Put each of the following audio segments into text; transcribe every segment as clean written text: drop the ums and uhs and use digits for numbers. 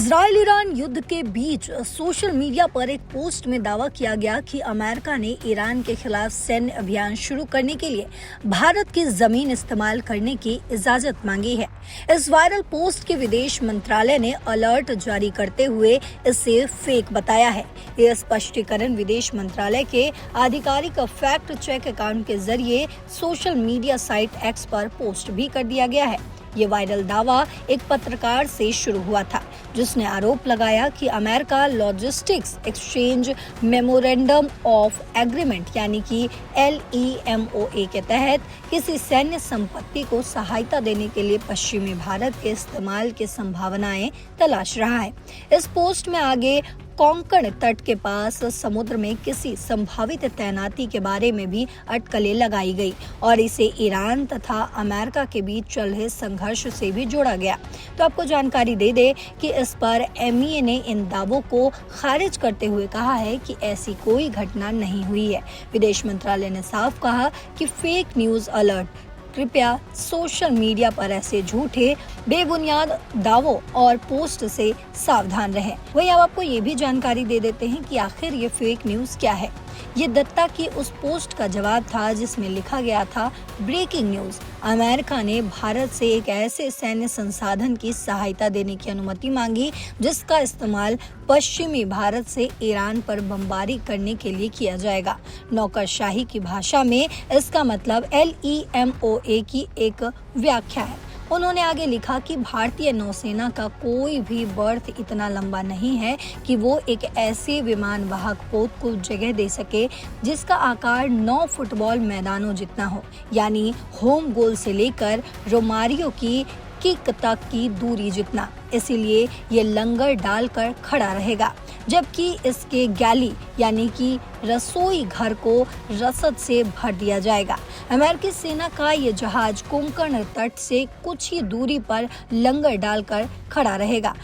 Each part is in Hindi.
इजराइल ईरान युद्ध के बीच सोशल मीडिया पर एक पोस्ट में दावा किया गया कि अमेरिका ने ईरान के खिलाफ सैन्य अभियान शुरू करने के लिए भारत की जमीन इस्तेमाल करने की इजाजत मांगी है। इस वायरल पोस्ट के विदेश मंत्रालय ने अलर्ट जारी करते हुए इसे फेक बताया है। यह स्पष्टीकरण विदेश मंत्रालय के आधिकारिक फैक्ट चेक अकाउंट के जरिए सोशल मीडिया साइट एक्स पर पोस्ट भी कर दिया गया है। ये वायरल दावा एक पत्रकार से शुरू हुआ था, जिसने आरोप लगाया कि America logistics exchange memorandum of agreement यानी कि LEMOA के तहत किसी सैन्य संपत्ति को सहायता देने के लिए पश्चिमी भारत के इस्तेमाल की संभावनाएं तलाश रहा है। इस पोस्ट में आगे कोंकण तट के पास समुद्र में किसी संभावित तैनाती के बारे में भी अटकलें लगाई गई और इसे ईरान तथा अमेरिका के बीच चल रहे संघर्ष से भी जोड़ा गया। तो आपको जानकारी दे दे कि इस पर MEA ने इन दावों को खारिज करते हुए कहा है कि ऐसी कोई घटना नहीं हुई है। विदेश मंत्रालय ने साफ कहा कि फेक न्यूज अलर्ट, कृपया सोशल मीडिया पर ऐसे झूठे बेबुनियाद दावों और पोस्ट से सावधान रहें। वहीं अब आपको ये भी जानकारी दे देते हैं कि आखिर ये फेक न्यूज क्या है। ये दत्ता की उस पोस्ट का जवाब था जिसमें लिखा गया था, ब्रेकिंग न्यूज, अमेरिका ने भारत से एक ऐसे सैन्य संसाधन की सहायता देने की अनुमति मांगी जिसका इस्तेमाल पश्चिमी भारत से ईरान पर बमबारी करने के लिए किया जाएगा। नौकरशाही की भाषा में इसका मतलब LEMOA की एक व्याख्या है। उन्होंने आगे लिखा कि भारतीय नौसेना का कोई भी बर्थ इतना लंबा नहीं है कि वो एक ऐसे विमान वाहक पोत को जगह दे सके जिसका आकार 9 फुटबॉल मैदानों जितना हो, यानी होम गोल से लेकर रोमारियो की किक तक की दूरी जितना। इसीलिए ये लंगर डालकर खड़ा रहेगा, जबकि इसके गैली यानी कि रसोई घर को रसद से भर दिया जाएगा। अमेरिकी सेना का ये जहाज कोंकण तट से कुछ ही दूरी पर लंगर डालकर खड़ा रहेगा।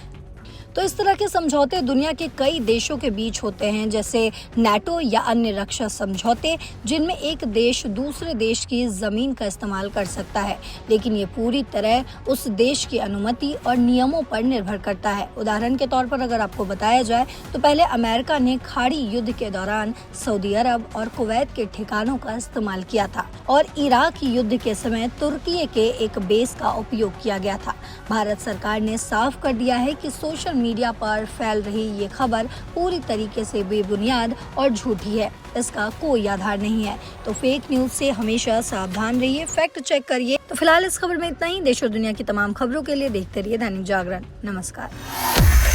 तो इस तरह के समझौते दुनिया के कई देशों के बीच होते हैं, जैसे NATO या अन्य रक्षा समझौते, जिनमें एक देश दूसरे देश की जमीन का इस्तेमाल कर सकता है, लेकिन ये पूरी तरह उस देश की अनुमति और नियमों पर निर्भर करता है। उदाहरण के तौर पर अगर आपको बताया जाए तो पहले अमेरिका ने खाड़ी युद्ध के दौरान सऊदी अरब और कुवैत के ठिकानों का इस्तेमाल किया था और इराक युद्ध के समय तुर्की के एक बेस का उपयोग किया गया था। भारत सरकार ने साफ कर दिया है कि सोशल मीडिया पर फैल रही ये खबर पूरी तरीके से बेबुनियाद और झूठी है, इसका कोई आधार नहीं है। तो फेक न्यूज से हमेशा सावधान रहिए, फैक्ट चेक करिए। तो फिलहाल इस खबर में इतना ही। देश और दुनिया की तमाम खबरों के लिए देखते रहिए दैनिक जागरण। नमस्कार।